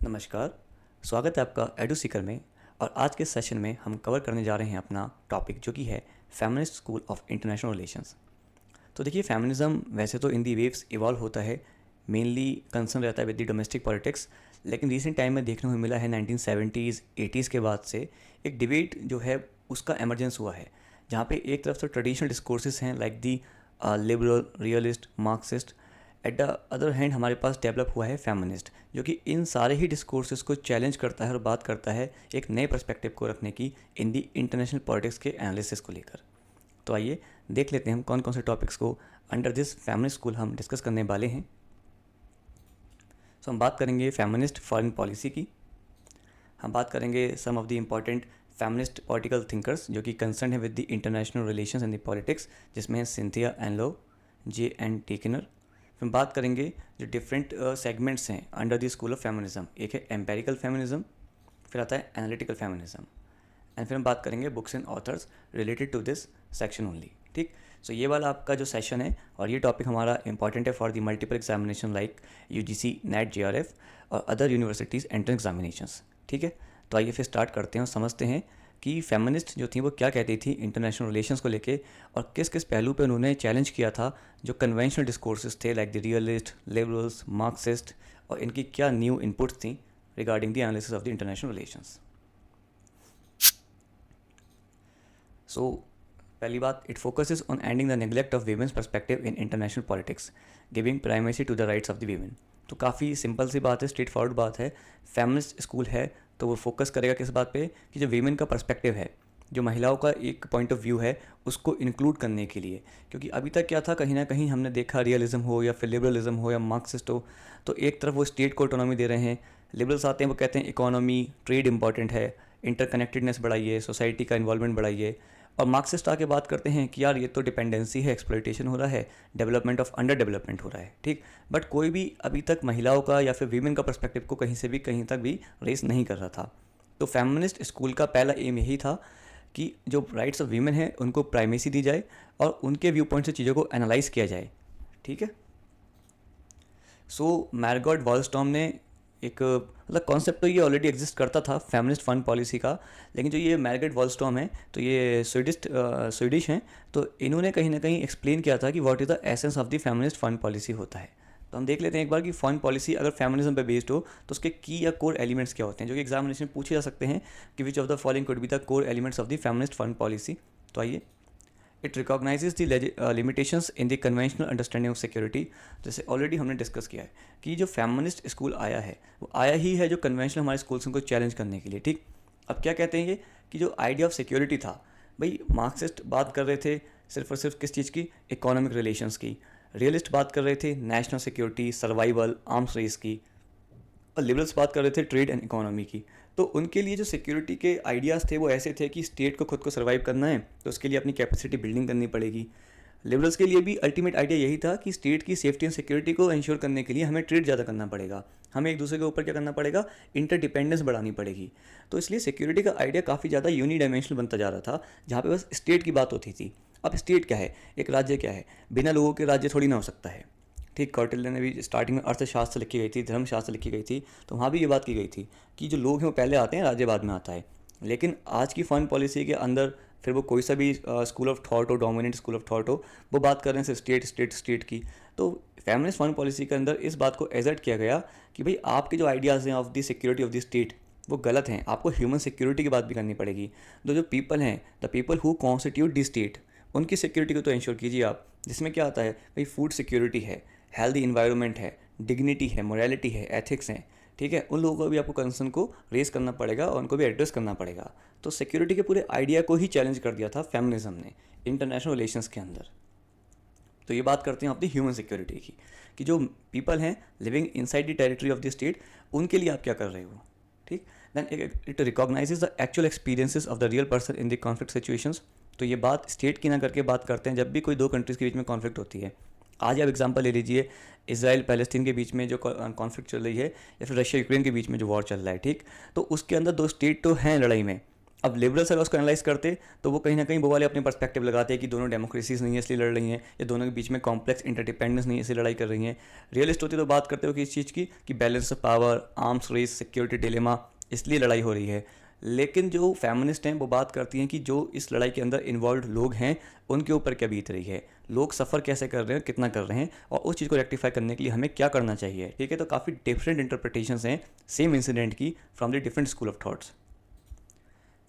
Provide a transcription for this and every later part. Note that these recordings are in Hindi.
नमस्कार। स्वागत है आपका एडू सीकर में। और आज के सेशन में हम कवर करने जा रहे हैं अपना टॉपिक जो कि है feminist school of international relations. तो देखिए, फेमिनिज्म वैसे तो इन दी वेव्स इवॉल्व होता है, मेनली कंसर्न रहता है विद द डोमेस्टिक पॉलिटिक्स। लेकिन रिसेंट टाइम में देखने को मिला है 1970s 80s के बाद से एक डिबेट जो है उसका एमरजेंस हुआ है, जहाँ पे एक तरफ से ट्रेडिशनल डिस्कोर्सेस हैं like the liberal, realist, Marxist. At the other hand हमारे पास डेवलप हुआ है फेमिनिस्ट, जो कि इन सारे ही डिस्कोर्सेस को चैलेंज करता है और बात करता है एक नए पर्सपेक्टिव को रखने की इन दी इंटरनेशनल पॉलिटिक्स के एनालिसिस को लेकर। तो आइए देख लेते हैं हम कौन कौन से टॉपिक्स को अंडर दिस फेमिनिस्ट स्कूल हम डिस्कस करने वाले हैं। हम बात करेंगे फेमिनिस्ट फॉरेन पॉलिसी की। हम बात करेंगे some of the important feminist political thinkers जो कि कंसर्न है with the international relations and the politics, जिसमें है सिंथिया एनलो, J.N. टेकिनर। फिर हम बात करेंगे जो डिफरेंट सेगमेंट्स हैं under the school of feminism. एक है एम्पेरिकल फेमिनिज्म, फिर आता है एनालिटिकल फेमिनिज्म, एंड फिर हम बात करेंगे books and authors related to this section only. ठीक, सो ये वाला आपका जो सेशन है और ये टॉपिक हमारा इंपॉर्टेंट है for the multiple examination like UGC, NET, JRF और अदर यूनिवर्सिटीज़ एंट्रेंस एग्जामिनेशंस। ठीक है, तो आइए फिर स्टार्ट करते हैं और समझते हैं कि फेमिनिस्ट जो थी वो क्या कहती थी इंटरनेशनल रिलेशंस को लेके और किस किस पहलू पे उन्होंने चैलेंज किया था जो कन्वेंशनल डिस्कोर्सेस थे like the realist, liberals, marxist, और इनकी क्या न्यू इनपुट्स थी regarding the analysis of the international relations. So पहली बात, it focuses on ending the neglect of women's perspective in international politics, giving primacy to the rights of the women. तो काफ़ी सिंपल सी बात है, स्ट्रेट फॉरवर्ड बात है। फेमिनिस्ट स्कूल है तो वो फोकस करेगा किस बात पे कि जो वीमेन का पर्सपेक्टिव है, जो महिलाओं का एक पॉइंट ऑफ व्यू है, उसको इंक्लूड करने के लिए। क्योंकि अभी तक क्या था, कहीं ना कहीं हमने देखा रियलिज्म हो या फिर लिबरलिज्म हो या मार्क्सिस्ट हो, तो एक तरफ वो स्टेट को ऑटोनॉमी दे रहे हैं, लिबरल्स आते हैं वो कहते हैं इकोनॉमी, ट्रेड इंपॉर्टेंट है, इंटरकनेक्टेडनेस बढ़ाइए, सोसाइटी का इन्वॉल्वमेंट बढ़ाइए, और मार्क्सिस्ट आके बात करते हैं कि यार ये तो डिपेंडेंसी है, एक्सप्लॉइटेशन हो रहा है, डेवलपमेंट ऑफ अंडर डेवलपमेंट हो रहा है। ठीक, बट कोई भी अभी तक महिलाओं का या फिर वीमेन का पर्सपेक्टिव को कहीं से भी कहीं तक भी रेस नहीं कर रहा था। तो फेमिनिस्ट स्कूल का पहला एम यही था कि जो राइट्स ऑफ वीमेन है उनको प्राइमेसी दी जाए और उनके व्यू पॉइंट से चीज़ों को एनालाइज किया जाए। ठीक है, सो मैरगॉट वॉलस्टॉम ने एक मतलब कॉन्सेप्ट तो ये ऑलरेडी एग्जिस्ट करता था फेमिनिस्ट फंड पॉलिसी का, लेकिन जो ये मैरगरेट वॉलस्टॉम है तो ये स्वीडिश हैं, तो इन्होंने कहीं ना कहीं एक्सप्लेन किया था कि what is the essence of the feminist fund policy होता है। तो हम देख लेते हैं एक बार कि फंड पॉलिसी अगर फेमिनिज्म पे बेस्ड हो तो उसके की या कोर एलिमेंट्स क्या होते हैं, जो कि एग्जामिनेशन में पूछे जा सकते हैं कि which of the following could be the core elements of the feminist fund policy. तो आइए, it recognises the limitations in the conventional understanding of security. जैसे ऑलरेडी हमने डिस्कस किया है कि जो फेमिनिस्ट स्कूल आया है वो आया ही है जो कन्वेंशनल हमारे स्कूल्स को चैलेंज करने के लिए। ठीक, अब क्या कहते हैं ये कि जो आइडिया ऑफ सिक्योरिटी था, भाई मार्क्सिस्ट बात कर रहे थे सिर्फ और सिर्फ किस चीज़ की, इकोनॉमिक रिलेशंस की। रियलिस्ट बात कर रहे थे national security, survival, arms race की। और लिबरल्स बात कर रहे थे ट्रेड एंड इकोनॉमी की। तो उनके लिए जो सिक्योरिटी के आइडियाज़ थे वो ऐसे थे कि स्टेट को खुद को सर्वाइव करना है तो उसके लिए अपनी कैपेसिटी बिल्डिंग करनी पड़ेगी। लिबरल्स के लिए भी अल्टीमेट आइडिया यही था कि स्टेट की सेफ्टी एंड सिक्योरिटी को इंश्योर करने के लिए हमें ट्रेड ज़्यादा करना पड़ेगा, हमें एक दूसरे के ऊपर क्या करना पड़ेगा, इंटरडिपेंडेंस बढ़ानी पड़ेगी। तो इसलिए सिक्योरिटी का आइडिया काफ़ी ज़्यादा यूनिडायमेंशनल बनता जा रहा था, जहाँ पे बस स्टेट की बात होती थी। अब स्टेट क्या है, एक राज्य क्या है, बिना लोगों के राज्य थोड़ी ना हो सकता है। ठीक, कौटिल्य ने भी स्टार्टिंग में अर्थशास्त्र लिखी गई थी, धर्मशास्त्र लिखी गई थी, तो वहाँ भी ये बात की गई थी कि जो लोग हैं वो पहले आते हैं, राज्य बाद में आता है। लेकिन आज की फॉरेन पॉलिसी के अंदर फिर वो कोई सा भी स्कूल ऑफ थॉट हो, डोमिनेंट स्कूल ऑफ थॉट हो, वो बात कर रहे हैं सिर्फ स्टेट स्टेट स्टेट की। तो फेमिनिस्ट फॉरेन पॉलिसी के अंदर इस बात को एजर्ट किया गया कि भाई आपके जो आइडियाज़ हैं of the security of the state वो गलत हैं, आपको ह्यूमन सिक्योरिटी की बात भी करनी पड़ेगी। तो जो पीपल हैं, the people who constitute the state, उनकी सिक्योरिटी को तो इंश्योर कीजिए आप, जिसमें क्या आता है भाई फूड सिक्योरिटी है, हेल्दी इन्वायरमेंट है, डिग्निटी है, मोरालिटी है, एथिक्स हैं। ठीक है, उन लोगों को भी आपको कंसर्न को रेस करना पड़ेगा और उनको भी एड्रेस करना पड़ेगा। तो सिक्योरिटी के पूरे आइडिया को ही चैलेंज कर दिया था फेमिनिज्म ने इंटरनेशनल रिलेशंस के अंदर। तो ये बात करते हैं अपनी ह्यूमन सिक्योरिटी की कि जो पीपल हैं living inside the territory of the state, उनके लिए आप क्या कर रहे हो। ठीक, then it recognises the actual experiences of the real person in the conflict situations. तो ये बात स्टेट की ना करके बात करते हैं जब भी कोई दो कंट्रीज़ के बीच में कॉन्फ्लिक्ट होती है। आज आप एग्जांपल ले लीजिए, इसराइल पैलेस्टीन के बीच में जो कॉन्फ्लिक्ट चल रही है या फिर रशिया यूक्रेन के बीच में जो वॉर चल रहा है। ठीक, तो उसके अंदर दो स्टेट तो हैं लड़ाई में, अब लिबरल्स अगर उसको एनालाइज करते तो वो कहीं ना कहीं वो वाले अपने पर्सपेक्टिव लगाते हैं कि दोनों डेमोक्रेसीज नहीं है इसलिए लड़ रही हैं, या दोनों के बीच में कॉम्प्लेक्स इंटरडिपेंडेंस नहीं है इसलिए लड़ाई कर रही हैं। रियलिस्ट होती तो बात करते हो कि इस चीज़ की कि balance of power, arms race, security dilemma, इसलिए लड़ाई हो रही है। लेकिन जो फेमिनिस्ट हैं वो बात करती हैं कि जो इस लड़ाई के अंदर इन्वॉल्व लोग हैं उनके ऊपर क्या बीत रही है, लोग सफ़र कैसे कर रहे हैं, कितना कर रहे हैं, और उस चीज़ को रेक्टिफाई करने के लिए हमें क्या करना चाहिए। ठीक है, तो काफ़ी डिफरेंट इंटरप्रिटेशंस हैं सेम इंसिडेंट की from the different school of thoughts.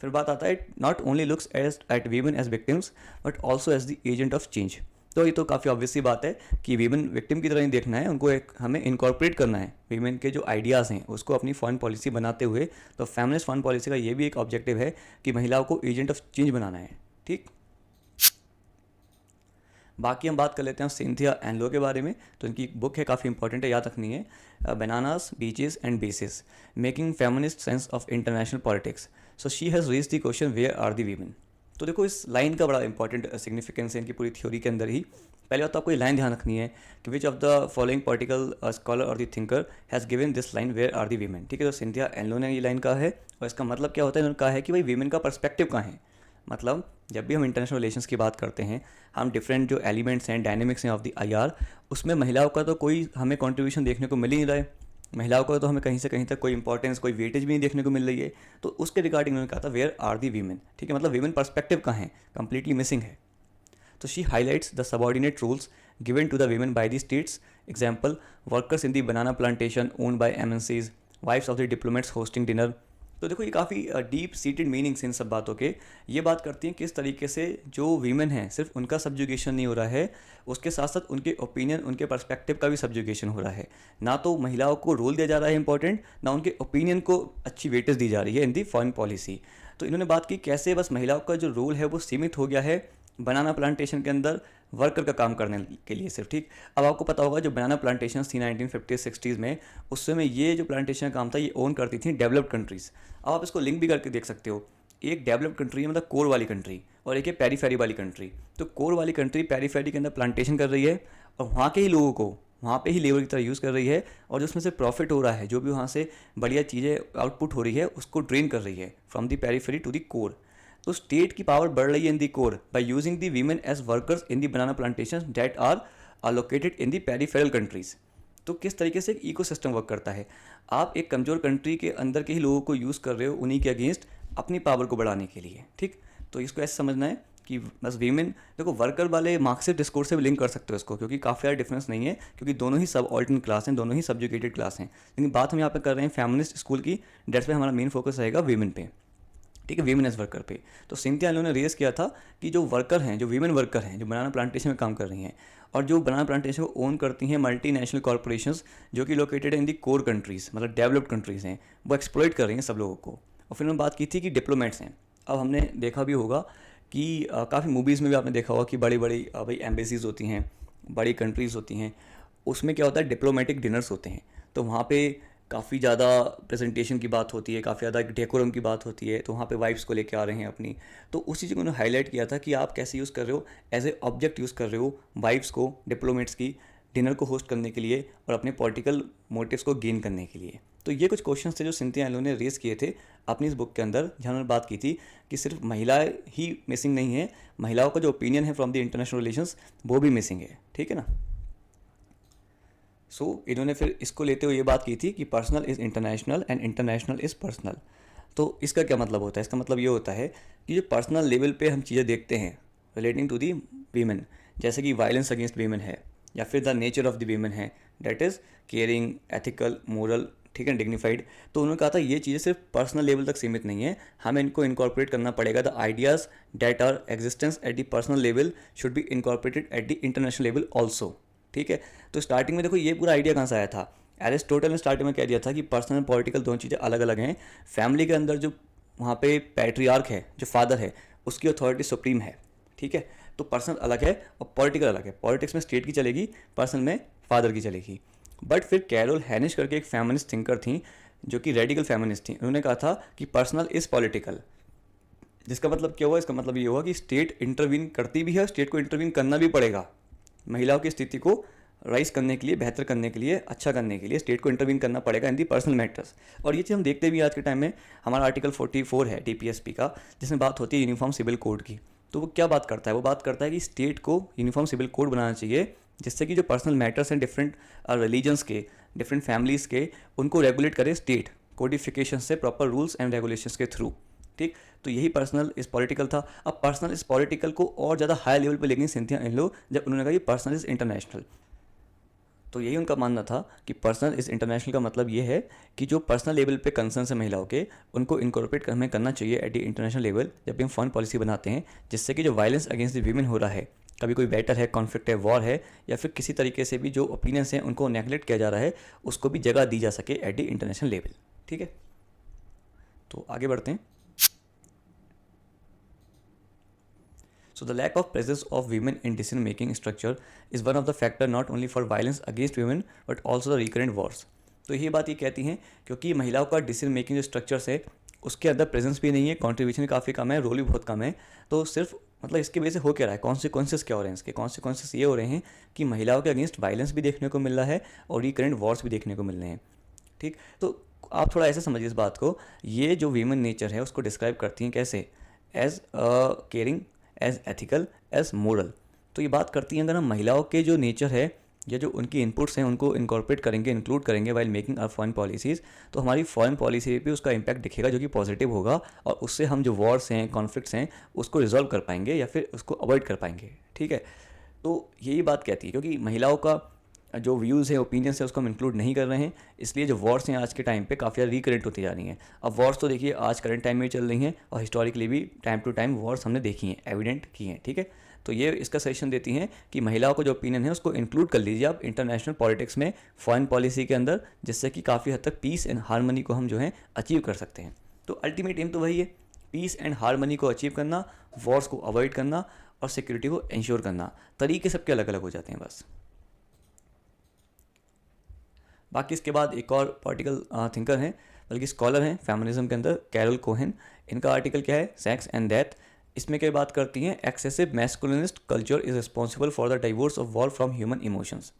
फिर बात आता है not only looks as at women as victims but also as the agent of change. तो ये तो काफ़ी ऑब्वियस सी बात है कि वीमेन विक्टिम की तरह नहीं देखना है, उनको एक हमें इनकॉर्पोरेट करना है वीमेन के जो आइडियाज़ हैं उसको अपनी फॉरेन पॉलिसी बनाते हुए। तो फेमिनिस्ट फॉरेन पॉलिसी का ये भी एक ऑब्जेक्टिव है कि महिलाओं को एजेंट ऑफ चेंज बनाना है। ठीक, बाकी हम बात कर लेते हैं सिंथिया एनलो के बारे में। तो इनकी बुक है, काफ़ी इंपॉर्टेंट है, याद रखनी है, bananas beaches and bases making feminist sense of international politics. So she has raise the question where are the women. तो देखो इस लाइन का बड़ा इंपॉर्टेंट सिग्निफिकेंस है इनकी पूरी थ्योरी के अंदर ही। पहले बात तो आपको ये लाइन ध्यान रखनी है कि which of the following political scholar और the thinker has given this line where are the women. ठीक है, तो सिंथिया एनलो ने ये लाइन कहा है, और इसका मतलब क्या होता है, इन्होंने कहा है कि भाई वीमेन का पर्सपेक्टिव कहाँ है। मतलब जब भी हम इंटरनेशनल रिलेशंस की बात करते हैं, हम डिफरेंट जो एलिमेंट्स हैं, डायनेमिक्स हैं ऑफ द आईआर, उसमें महिलाओं का तो कोई हमें कंट्रीब्यूशन देखने को मिल ही नहीं रहा है। महिलाओं का तो हमें कहीं से कहीं तक कोई इंपॉर्टेंस, कोई वेटेज भी नहीं देखने को मिल रही है। तो उसके रिगार्डिंग उन्होंने कहा था वेयर आर दी वीमेन। ठीक है, मतलब वीमेन पर्सपेक्टिव कहाँ है, कंप्लीटली मिसिंग है। तो she highlights the subordinate rules given to the women by the states, example workers in the banana plantation owned by MNCs, wifes of the diplomats hosting dinner. तो देखो ये काफ़ी डीप सीटेड मीनिंग्स इन सब बातों के। ये बात करती हैं किस तरीके से जो वीमेन हैं सिर्फ उनका सब्जुगेशन नहीं हो रहा है, उसके साथ साथ उनके ओपिनियन, उनके पर्सपेक्टिव का भी सब्जुगेशन हो रहा है। ना तो महिलाओं को रोल दिया जा रहा है इंपॉर्टेंट, ना उनके ओपिनियन को अच्छी वेटेज दी जा रही है इन दी फॉरेन पॉलिसी। तो इन्होंने बात की कैसे बस महिलाओं का जो रोल है वो सीमित हो गया है बनाना प्लांटेशन के अंदर वर्कर का काम करने के लिए सिर्फ। ठीक, अब आपको पता होगा जो बनाना प्लांटेशन थी 1950-60s में, उस समय ये जो प्लांटेशन का काम था ये ओन करती थी डेवलप्ड कंट्रीज़। अब आप इसको लिंक भी करके देख सकते हो, एक डेवलप्ड कंट्री है मतलब कोर वाली कंट्री, और एक है पेरीफेरी वाली कंट्री। तो कोर वाली कंट्री पेरीफेरी के अंदर प्लांटेशन कर रही है और वहाँ के ही लोगों को वहाँ पे ही लेबर की तरह यूज़ कर रही है, और जो उसमें से प्रॉफिट हो रहा है, जो भी वहाँ से बढ़िया चीज़ें आउटपुट हो रही है, उसको ड्रेन कर रही है from the periphery to the core. तो स्टेट की पावर बढ़ रही है in the core by using the women as workers in the banana plantation that are located in the peripheral countries. तो किस तरीके से एक इकोसिस्टम वर्क करता है, आप एक कमज़ोर कंट्री के अंदर के ही लोगों को यूज़ कर रहे हो उन्हीं के अगेंस्ट अपनी पावर को बढ़ाने के लिए। ठीक, तो इसको ऐसे समझना है कि बस वीमेन, देखो वर्कर वाले मार्क्सिस्ट डिस्कोर्स से भी लिंक कर सकते हो इसको, क्योंकि काफ़ी ज़्यादा डिफरेंस नहीं है, क्योंकि दोनों ही सब ऑल्टर्नेट क्लास हैं, दोनों ही सब्जुकेटेड क्लास हैं। लेकिन बात हम यहाँ पे कर रहे हैं फेमिनिस्ट स्कूल की, डेट्स पे हमारा मेन फोकस रहेगा वीमेन पे। ठीक है, वीमेन एज वर्कर पे। तो सिंथिया एनलो ने रेस किया था कि जो वर्कर हैं, जो वीमेन वर्कर हैं, जो बनाना प्लांटेशन में काम कर रही हैं और जो बनाना प्लांटेशन को ओन करती हैं मल्टीनेशनल कॉर्पोरेशंस जो कि located in the core countries, मतलब डेवलप्ड कंट्रीज़ हैं, वो एक्सप्लॉइट कर रही हैं सब लोगों को। और फिर हमने बात की थी कि डिप्लोमेट्स हैं। अब हमने देखा भी होगा कि काफ़ी मूवीज़ में भी आपने देखा होगा कि बड़ी बड़ी भाई एम्बेसीज़ होती हैं, बड़ी कंट्रीज़ होती हैं, उसमें क्या होता है डिप्लोमेटिक डिनर्स होते हैं। तो वहाँ पे काफ़ी ज़्यादा प्रेजेंटेशन की बात होती है, काफ़ी ज़्यादा डेकोरम की बात होती है, तो वहाँ पे वाइफ्स को लेके आ रहे हैं अपनी। तो उसी चीज़ को उन्होंने हाईलाइट किया था कि आप कैसे यूज़ कर रहे हो, एज ए ऑब्जेक्ट यूज़ कर रहे हो वाइफ्स को, डिप्लोमेट्स की, डिनर को होस्ट करने के लिए और अपने पॉलिटिकल मोटिव्स को गेन करने के लिए। तो ये कुछ क्वेश्चंस थे जो सिंथिया एनलो ने रेस किए थे अपनी इस बुक के अंदर, जहाँ उन्होंने बात की थी कि सिर्फ महिलाएं ही मिसिंग नहीं है, महिलाओं का जो ओपिनियन है फ्रॉम द इंटरनेशनल रिलेशंस वो भी मिसिंग है। ठीक है ना। सो इन्होंने फिर इसको लेते हुए ये बात की थी कि personal is international and international is personal. तो इसका क्या मतलब होता है, इसका मतलब ये होता है कि जो पर्सनल लेवल पे हम चीज़ें देखते हैं रिलेटिंग टू दी वीमेन, जैसे कि वायलेंस अगेंस्ट वीमेन है, या फिर the nature of the women है, that is caring, ethical, moral, ठीक है, डिग्निफाइड। तो उन्होंने कहा था ये चीज़ें सिर्फ पर्सनल लेवल तक सीमित नहीं है, हमें इनको इनकॉर्पोरेट करना पड़ेगा। The ideas that are existence at the personal level should be incorporated at the international level also. ठीक है, तो स्टार्टिंग में देखो ये पूरा आइडिया कहाँ से आया था, एरिस्टोटल ने स्टार्टिंग में कह दिया था कि पर्सनल और पॉलिटिकल दोनों चीज़ें अलग अलग हैं। फैमिली के अंदर जो वहाँ पे पैट्रियार्क है, जो फादर है, उसकी अथॉरिटी सुप्रीम है। ठीक है, तो पर्सनल अलग है और पॉलिटिकल अलग है। पॉलिटिक्स में स्टेट की चलेगी, पर्सनल में फादर की चलेगी। बट फिर कैरोल हैनिश करके एक फेमिनिस्ट थिंकर थी जो कि रेडिकल फेमिनिस्ट थी, उन्होंने कहा था कि पर्सनल इज़ पॉलिटिकल। जिसका मतलब क्या हुआ, इसका मतलब ये हुआ कि स्टेट इंटरवीन करती भी है, स्टेट को इंटरवीन करना भी पड़ेगा महिलाओं की स्थिति को राइज करने के लिए, बेहतर करने के लिए, अच्छा करने के लिए स्टेट को इंटरवीन करना पड़ेगा इन दी पर्सनल मैटर्स। और ये चीज़ हम देखते भी आज के टाइम में, हमारा आर्टिकल 44 है टीपीएसपी का, जिसमें बात होती है यूनिफॉर्म सिविल कोड की। तो वो क्या बात करता है, वो बात करता है कि स्टेट को यूनिफॉर्म सिविल कोड बनाना चाहिए, जिससे कि जो पर्सनल मैटर्स हैं डिफरेंट रिलीजन्स के, डिफरेंट फैमिलीज़ के, उनको रेगुलेट करे स्टेट कोडिफिकेशन से, प्रॉपर रूल्स एंड रेगुलेशंस के थ्रू। ठीक, तो यही पर्सनल इज पॉलिटिकल था। अब पर्सनल इज पॉलिटिकल को और ज़्यादा हाई लेवल पे लेकिन सिंथिया इन लोग जब उन्होंने कहा ये पर्सनल इज इंटरनेशनल, तो यही उनका मानना था कि पर्सनल इज इंटरनेशनल का मतलब ये है कि जो पर्सनल लेवल पे कंसर्न है महिलाओं के, उनको इनकॉर्पोरेट हमें करना चाहिए एट द इंटरनेशनल लेवल जब भी हम फॉरेन पॉलिसी बनाते हैं, जिससे कि जो वायलेंस अगेंस्ट द वीमेन हो रहा है, कभी कोई बैटल है, कॉन्फ्लिक्ट है, वॉर है, या फिर किसी तरीके से भी जो ओपिनियंस हैं उनको नेगलेक्ट किया जा रहा है, उसको भी जगह दी जा सके एट द इंटरनेशनल लेवल। ठीक है, तो आगे बढ़ते हैं। So the lack of presence of women in decision making structure is one of the factor not only for violence against women but also the recurrent wars। तो ये बात ये कहती हैं क्योंकि महिलाओं का डिसीजन मेकिंग जो स्ट्रक्चर्स है उसके अंदर प्रेजेंस भी नहीं है, कंट्रीब्यूशन काफ़ी कम है, रोल भी बहुत कम है। तो सिर्फ मतलब इसकी वजह से हो क्या रहा है, कॉन्सिक्वेंसेस क्या हो रहे हैं, इसके कॉन्सिक्वेंसेस ये हो रहे हैं कि महिलाओं के अगेंस्ट वायलेंस भी देखने को मिल रहा है और रिकरेंट वॉर्स भी देखने को मिल रहे हैं। ठीक, तो आप थोड़ा ऐसे समझिए इस बात को, ये जो वीमन नेचर है उसको डिस्क्राइब करती हैं कैसे, as caring, as ethical, as moral. तो ये बात करती हैं अगर हम महिलाओं के जो नेचर है या जो उनकी इनपुट्स हैं उनको इनकॉर्पोरेट करेंगे, इंक्लूड करेंगे while making our foreign policies, तो हमारी फॉरेन पॉलिसी पे उसका इम्पैक्ट दिखेगा जो कि पॉजिटिव होगा, और उससे हम जो वॉर्स हैं, कॉन्फ्लिक्ट्स हैं, उसको रिजॉल्व कर पाएंगे या फिर उसको अवॉइड कर पाएंगे। ठीक है, तो यही बात कहती है क्योंकि महिलाओं का जो व्यूज़ है, ओपिनियंस है, उसको हम इंक्लूड नहीं कर रहे हैं, इसलिए जो वॉर्स हैं आज के टाइम पे काफ़ी ज़्यादा रिकरेंट होती जा रही हैं। अब वॉर्स तो देखिए आज करंट टाइम में चल रही हैं और हिस्टोरिकली भी टाइम टू टाइम वॉर्स हमने देखी हैं, एविडेंट की हैं। ठीक है, तो ये इसका सजेशन देती हैं कि महिलाओं का जो ओपिनियन है उसको इंक्लूड कर लीजिए आप इंटरनेशनल पॉलिटिक्स में, फॉरेन पॉलिसी के अंदर, जिससे कि काफ़ी हद तक पीस एंड हारमनी को हम जो है अचीव कर सकते हैं। तो अल्टीमेट एम तो वही है, पीस एंड हारमनी को अचीव करना, वॉर्स को अवॉइड करना और सिक्योरिटी को इंश्योर करना। तरीके सबके अलग अलग हो जाते हैं बस। बाकी इसके बाद एक और पॉलिटिकल थिंकर हैं, बल्कि स्कॉलर हैं फेमिनिज्म के अंदर, कैरल कोहेन। इनका आर्टिकल क्या है, सेक्स एंड डेथ। इसमें क्या बात करती हैं, excessive masculinist culture is responsible for the divorce of war from human emotions.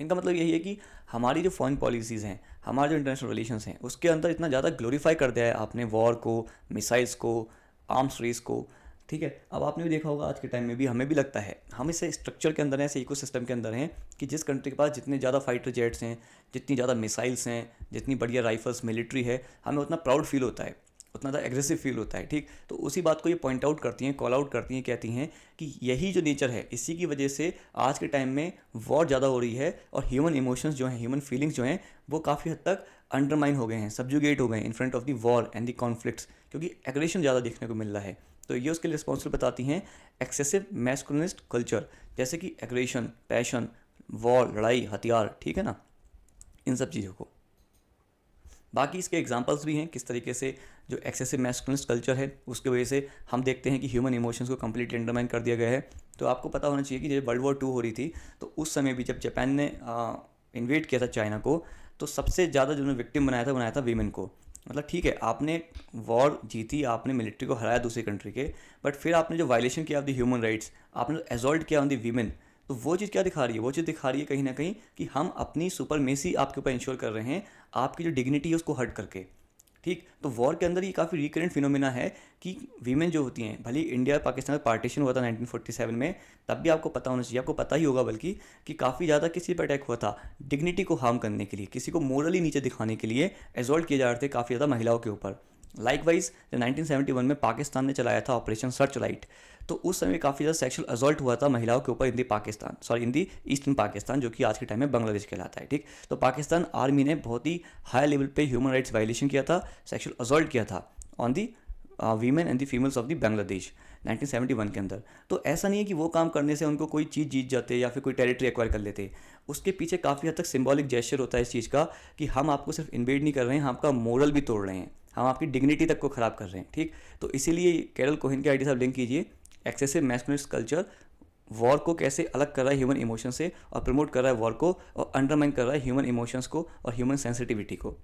इनका मतलब यही है कि हमारी जो फॉरेन पॉलिसीज़ हैं, हमारे जो इंटरनेशनल रिलेशंस हैं, उसके अंदर इतना ज़्यादा ग्लोरीफाई कर दिया है आपने वॉर को, मिसाइल्स को, आर्म्स रेस को। ठीक है, अब आपने भी देखा होगा आज के टाइम में भी हमें भी लगता है, हम इस स्ट्रक्चर के अंदर हैं, ऐसे इकोसिस्टम के अंदर हैं कि जिस कंट्री के पास जितने ज़्यादा फाइटर जेट्स हैं, जितनी ज़्यादा मिसाइल्स हैं, जितनी बढ़िया राइफल्स, मिलिट्री है, हमें उतना प्राउड फील होता है, उतना ज़्यादा एग्रेसिव फील होता है। ठीक, तो उसी बात को ये पॉइंट आउट करती हैं, कॉल आउट करती हैं, कहती हैं कि यही जो नेचर है, इसी की वजह से आज के टाइम में वॉर ज़्यादा हो रही है और ह्यूमन इमोशंस जो हैं, ह्यूमन फीलिंग्स जो हैं, वो काफ़ी हद तक अंडरमाइन हो गए हैं, सब्जुगेट हो गए हैं in front of the war and the conflicts, क्योंकि एग्रेशन ज़्यादा देखने को मिल रहा है। तो ये उसके लिए रिस्पॉन्सिबल बताती हैं एक्सेसिव मैस्कुलिनिस्ट कल्चर, जैसे कि एग्रेशन, पैशन, वॉर, लड़ाई, हथियार। ठीक है ना, इन सब चीज़ों को। बाकी इसके एग्जांपल्स भी हैं किस तरीके से जो एक्सेसिव मैस्कुलिनिस्ट कल्चर है उसकी वजह से हम देखते हैं कि ह्यूमन इमोशंस को कंप्लीटली अंडरमाइन कर दिया गया है। तो आपको पता होना चाहिए कि जब वर्ल्ड वॉर 2 हो रही थी तो उस समय भी जब जापान ने इन्वेट किया था चाइना को, तो सबसे ज़्यादा जो विक्टिम बनाया था वीमेन को। मतलब ठीक है, आपने वॉर जीती, आपने मिलिट्री को हराया दूसरी कंट्री के, बट फिर आपने जो वायलेशन किया ऑफ द ह्यूमन राइट्स, आपने एजॉल्ट किया ऑन द वीमेन, तो वो चीज़ क्या दिखा रही है, वो चीज़ दिखा रही है कहीं ना कहीं कि हम अपनी सुपरमेसी आपके ऊपर इंश्योर कर रहे हैं, आपकी जो डिग्निटी है उसको हर्ट करके। ठीक, तो वॉर के अंदर ये काफ़ी रिकरेंट फिनोमिना है कि वीमेन जो होती हैं, भले इंडिया पाकिस्तान में पार्टीशन हुआ था 1947 में, तब भी आपको पता होना चाहिए, आपको पता ही होगा बल्कि, कि काफ़ी ज़्यादा किसी पर अटैक हुआ था डिग्निटी को हार्म करने के लिए, किसी को मोरली नीचे दिखाने के लिए एजॉल्ट किए जा रहे थे काफ़ी ज़्यादा महिलाओं के ऊपर। लाइकवाइज जब 1971 में पाकिस्तान ने चलाया था ऑपरेशन सर्च लाइट, तो उस समय काफ़ी ज़्यादा सेक्सुअल असॉल्ट हुआ था महिलाओं के ऊपर in the Pakistan, sorry in the eastern Pakistan, जो कि आज के टाइम में बांग्लादेश कहलाता है। ठीक, तो पाकिस्तान आर्मी ने बहुत ही हाई लेवल पे ह्यूमन राइट्स वायलेशन किया था, सेक्सुअल असॉल्ट किया था on the women and the females of the Bangladesh 1971 के अंदर। तो ऐसा नहीं है कि वो काम करने से उनको कोई चीज़ जीत जाते या फिर कोई टेरिटरी एक्वायर कर लेते, उसके पीछे काफ़ी हद तक सिंबॉलिक जेस्चर होता है इस चीज़ का कि हम आपको सिर्फ इन्वेड नहीं कर रहे हैं, हम आपका मोरल भी तोड़ रहे हैं, हम आपकी डिग्निटी तक को ख़राब कर रहे हैं। ठीक, तो इसीलिए कैरल कोहेन के आइडिया से आप लिंक कीजिए, एक्सेसिव मैस्कुलिनिस्ट कल्चर वॉर को कैसे अलग कर रहा है ह्यूमन इमोशन से और प्रमोट कर रहा है वॉर को और अंडरमाइन कर रहा है ह्यूमन इमोशंस को और ह्यूमन सेंसिटिविटी को।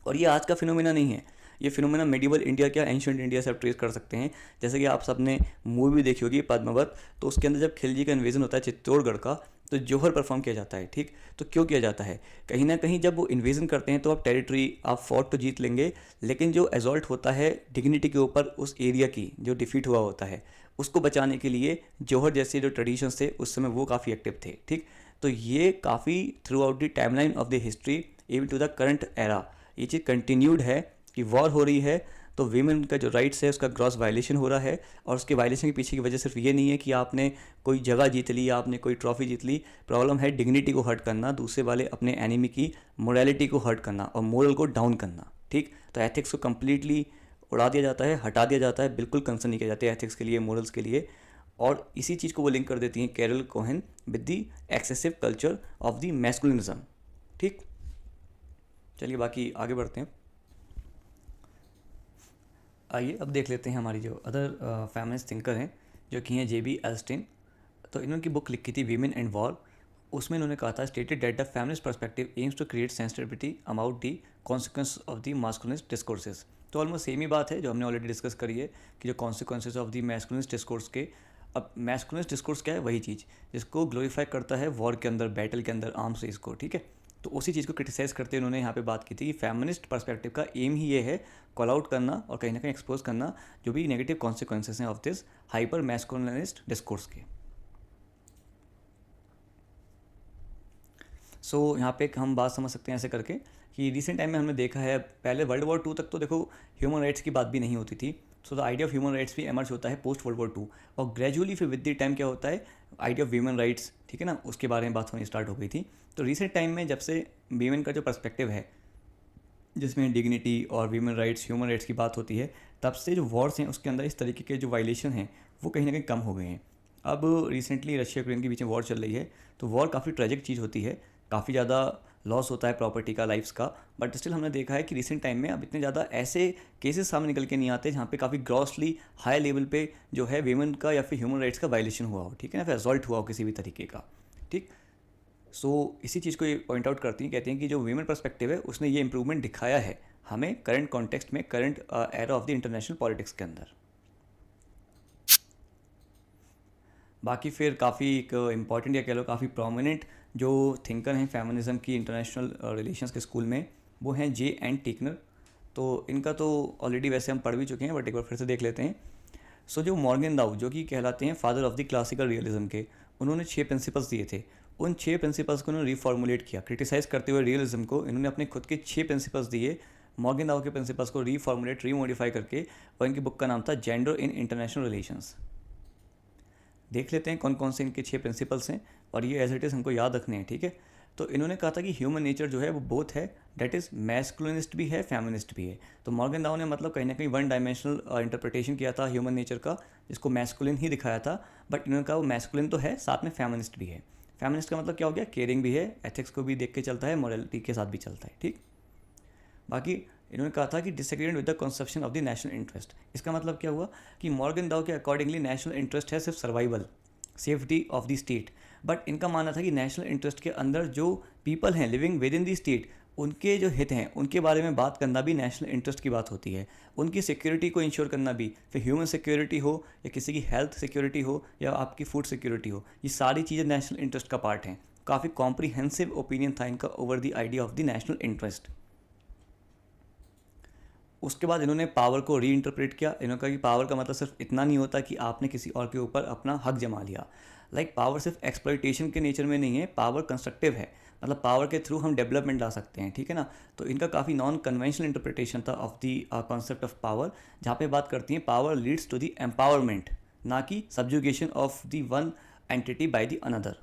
और ये आज का फिनोमिना नहीं है, ये फिनोमेना मेडिवल इंडिया क्या एंशिएंट इंडिया से आप ट्रेस कर सकते हैं। जैसे कि आप सबने मूवी देखी होगी पद्मावत, तो उसके अंदर जब खिलजी का इन्वेजन होता है चित्तौड़गढ़ का, तो जौहर परफॉर्म किया जाता है। ठीक, तो क्यों किया जाता है? कहीं ना कहीं जब वो इन्वेजन करते हैं तो आप टेरिटरी, आप फोर्ट तो जीत लेंगे, लेकिन जो एजॉल्ट होता है डिग्निटी के ऊपर उस एरिया की, जो डिफीट हुआ होता है, उसको बचाने के लिए जौहर जैसे जो ट्रेडिशंस थे उस समय वो काफ़ी एक्टिव थे। ठीक, तो ये काफ़ी throughout the timeline of the history even to the current era ये चीज़ कंटिन्यूड है कि वॉर हो रही है तो वीमेन का जो राइट्स है उसका ग्रॉस वायलेशन हो रहा है। और उसके वायलेशन के पीछे की वजह सिर्फ ये नहीं है कि आपने कोई जगह जीत ली या आपने कोई ट्रॉफी जीत ली, प्रॉब्लम है डिग्निटी को हर्ट करना, दूसरे वाले अपने एनिमी की मोरालिटी को हर्ट करना और मोरल को डाउन करना। ठीक, तो एथिक्स को कम्प्लीटली उड़ा दिया जाता है, हटा दिया जाता है, बिल्कुल कंसर्न नहीं किया जाता है एथिक्स के लिए, मोरल्स के लिए। और इसी चीज़ को वो लिंक कर देती हैं Carol Cohen with the excessive culture of the masculinism. ठीक, चलिए बाकी आगे बढ़ते हैं। आइए अब देख लेते हैं हमारी जो अदर फेमिनिस्ट थिंकर हैं जो कि हैं J.B. एल्स्टेन। तो इन्होंने की बुक लिखी थी वीमेन एंड वॉर। उसमें इन्होंने कहा था stated that the feminist perspective aims to create sensitivity about the consequence of the masculinist discourses. तो ऑलमोस्ट सेम ही बात है जो हमने ऑलरेडी डिस्कस करी है कि जो कॉन्सिक्वेंसेज ऑफ दी मैस्कुलिनिस्ट डिस्कोर्स के। अब मैस्कुलिनिस्ट डिस्कोर्स क्या है? वही चीज़ जिसको ग्लोरीफाई करता है वॉर के अंदर, बैटल के अंदर, आर्म्स रेस को। ठीक है, तो उसी चीज़ को क्रिटिसाइज़ करते हुए उन्होंने यहाँ पे बात की थी कि फेमिनिस्ट पर्सपेक्टिव का एम ही ये है कॉल आउट करना और कहीं ना कहीं एक्सपोज करना जो भी नेगेटिव कॉन्सिक्वेंसेस हैं ऑफ दिस हाइपर मैस्कुलिनिस्ट डिस्कोर्स के। सो यहाँ पे हम बात समझ सकते हैं ऐसे करके कि रिसेंट टाइम में हमने देखा है, पहले वर्ल्ड वॉर टू तक तो देखो ह्यूमन राइट्स की बात भी नहीं होती थी। So the idea of human rights भी एमर्ज होता है पोस्ट वर्ल्ड वॉर टू, और ग्रेजुअली फिर विद द टाइम क्या होता है आइडिया ऑफ ह्यूमन राइट्स, ठीक है ना, उसके बारे में बात होनी स्टार्ट हो गई थी। तो रिसेंट टाइम में जब से वीमेन का जो पर्सपेक्टिव है जिसमें डिग्निटी और वीमेन राइट्स, ह्यूमन राइट्स की बात होती है, तब से जो वॉर्स हैं उसके अंदर इस तरीके के जो वायलेशन हैं वो कहीं ना कहीं कम हो गए हैं। अब रिसेंटली रशिया यूक्रेन के बीच में वॉर चल रही है, तो वॉर काफ़ी ट्रेजिक चीज़ होती है, काफ़ी ज़्यादा लॉस होता है प्रॉपर्टी का, लाइफ्स का, बट स्टिल हमने देखा है कि रिसेंट टाइम में अब इतने ज़्यादा ऐसे केसेस सामने निकल के नहीं आते जहाँ पे काफ़ी ग्रॉसली हाई लेवल पे जो है वीमेन का या फिर ह्यूमन राइट्स का वायलेशन हुआ हो, ठीक है ना, फिर असॉल्ट हुआ हो किसी भी तरीके का। ठीक, सो इसी चीज़ को ये पॉइंट आउट करती हैं, कहती हैं कि जो वीमेन पर्सपेक्टिव है उसने ये इंप्रूवमेंट दिखाया है हमें करंट कॉन्टेक्स्ट में, current era of the international politics के अंदर। बाकी फिर काफ़ी एक इम्पॉर्टेंट या कह लो काफ़ी प्रोमिनेंट जो थिंकर हैं फेमिनिज्म की इंटरनेशनल रिलेशंस के स्कूल में, वो हैं J.N. टेकनर। तो इनका तो ऑलरेडी वैसे हम पढ़ भी चुके हैं, बट एक बार फिर से देख लेते हैं। सो जो मॉर्गेनडाउ जो कि कहलाते हैं father of the classical realism के, उन्होंने 6 प्रिंसिपल्स दिए थे। उन 6 प्रिंसिपल्स को उन्होंने रिफॉर्मुलेट किया, क्रिटिसाइज़ करते हुए रियलिज्म को इन्होंने अपने खुद के 6 प्रिंसिपल्स दिए, मॉर्गेनडाउ के प्रिंसिपल्स को रिफॉर्मुलेट, रीमोडिफाई करके, और इनकी बुक का नाम था जेंडर इन इंटरनेशनल रिलेशंस। देख लेते हैं कौन कौन से इनके 6 प्रिंसिपल्स हैं, और ये एज इट इज़ हमको याद रखने हैं। ठीक है, तो इन्होंने कहा था कि ह्यूमन नेचर जो है वो बोथ है, डेट इज़ मैस्कुलिनिस्ट भी है, फेमिनिस्ट भी है। तो मॉर्गेनडाउ ने मतलब कहीं ना कहीं वन डायमेंशनल इंटरप्रिटेशन किया था ह्यूमन नेचर का, जिसको मैस्कुलिन ही दिखाया था, बट इन्होंने कहा वो मैस्कुलिन तो है, साथ में फेमिनिस्ट भी है। फेमिनिस्ट का मतलब क्या हो गया? केयरिंग भी है, एथिक्स को भी देख के चलता है, मॉरलिटी के साथ भी चलता है। ठीक, बाकी इन्होंने कहा था कि disagreed with the conception of the national interest. इसका मतलब क्या हुआ कि मॉर्गेनडाउ के अकॉर्डिंगली नेशनल इंटरेस्ट है सिर्फ survival, safety of the state, but इनका मानना था कि नेशनल इंटरेस्ट के अंदर जो पीपल हैं living with in the state, उनके जो हित हैं उनके बारे में बात करना भी नेशनल इंटरेस्ट की बात होती है। उनकी सिक्योरिटी को इंश्योर करना भी, फिर ह्यूमन सिक्योरिटी हो या किसी की हेल्थ सिक्योरिटी हो या आपकी फूड सिक्योरिटी हो, ये सारी चीज़ें नेशनल इंटरेस्ट का पार्ट हैं। काफ़ी कॉम्प्रीहेंसिव ओपिनियन था इनका over the idea of the national interest. उसके बाद इन्होंने पावर को री इंटरप्रेट किया। इन्होंने कहा कि पावर का मतलब सिर्फ इतना नहीं होता कि आपने किसी और के ऊपर अपना हक जमा लिया। पावर सिर्फ एक्सप्लॉइटेशन के नेचर में नहीं है, पावर कंस्ट्रक्टिव है, मतलब पावर के थ्रू हम डेवलपमेंट ला सकते हैं। ठीक है ना, तो इनका काफ़ी नॉन कन्वेंशनल इंटरप्रिटेशन था of the concept of power, जहाँ पे बात करती हैं power leads to the empowerment, ना कि subjugation of the one entity by the another.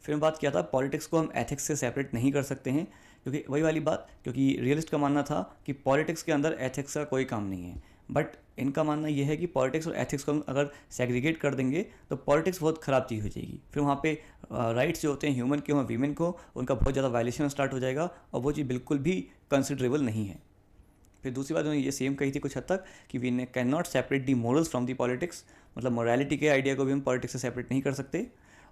फिर बात किया था पॉलिटिक्स को हम एथिक्स से सेपरेट नहीं कर सकते हैं, क्योंकि वही वाली बात, क्योंकि रियलिस्ट का मानना था कि पॉलिटिक्स के अंदर एथिक्स का कोई काम नहीं है, बट इनका मानना यह है कि पॉलिटिक्स और एथिक्स को हम अगर सेग्रीगेट कर देंगे तो पॉलिटिक्स बहुत ख़राब चीज़ हो जाएगी। फिर वहाँ पे राइट्स जो होते हैं ह्यूमन के और वीमेन को, उनका बहुत ज़्यादा वायलेशन स्टार्ट हो जाएगा, और वो चीज़ बिल्कुल भी कंसिडरेबल नहीं है। फिर दूसरी बात उन्होंने ये सेम कही थी कुछ हद तक कि वी ने can not separate the morals from the politics, मतलब मोरालिटी के आइडिया को भी हम पॉलिटिक्स से सेपरेट नहीं कर सकते।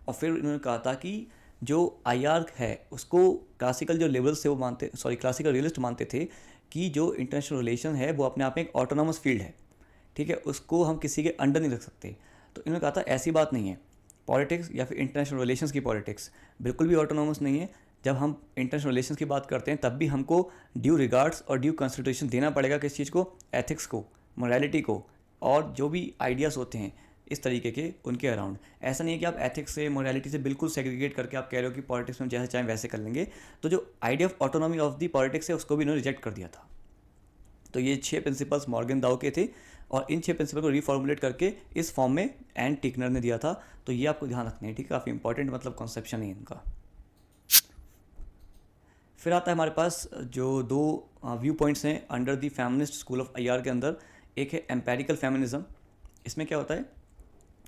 और फिर उन्होंने कहा था कि जो आईआर है उसको क्लासिकल जो लेवल्स थे वो मानते, सॉरी क्लासिकल रियलिस्ट मानते थे कि जो इंटरनेशनल रिलेशन है वो अपने आप में एक ऑटोनॉमस फील्ड है, ठीक है, उसको हम किसी के अंडर नहीं रख सकते। तो इन्होंने कहा था ऐसी बात नहीं है, पॉलिटिक्स या फिर इंटरनेशनल रिलेशंस की पॉलिटिक्स बिल्कुल भी ऑटोनॉमस नहीं है। जब हम इंटरनेशनल रिलेशंस की बात करते हैं तब भी हमको ड्यू रिगार्ड्स और ड्यू कंसिडरेशन देना पड़ेगा किस चीज़ को, एथिक्स को, मोरालिटी को, और जो भी आइडियाज़ होते हैं इस तरीके के उनके अराउंड। ऐसा नहीं है कि आप एथिक्स से मोरालिटी से बिल्कुल सेग्रीगेट करके आप कह रहे हो कि पॉलिटिक्स में जैसे चाहें वैसे कर लेंगे। तो जो idea of autonomy of the politics है उसको भी इन्होंने रिजेक्ट कर दिया था। तो ये 6 प्रिंसिपल्स मॉर्गन दाओ के थे और इन 6 प्रिंसिपल को रिफॉर्मुलेट करके इस फॉर्म में एन टिकनर ने दिया था। तो ये आपको ध्यान रखना है, ठीक है, काफ़ी इंपॉर्टेंट मतलब कॉन्सेप्शन है इनका। फिर आता है हमारे पास जो दो व्यू पॉइंट्स हैं under the feminist school of IR के अंदर। एक है एम्पेरिकल फेमिनिज्म। इसमें क्या होता है,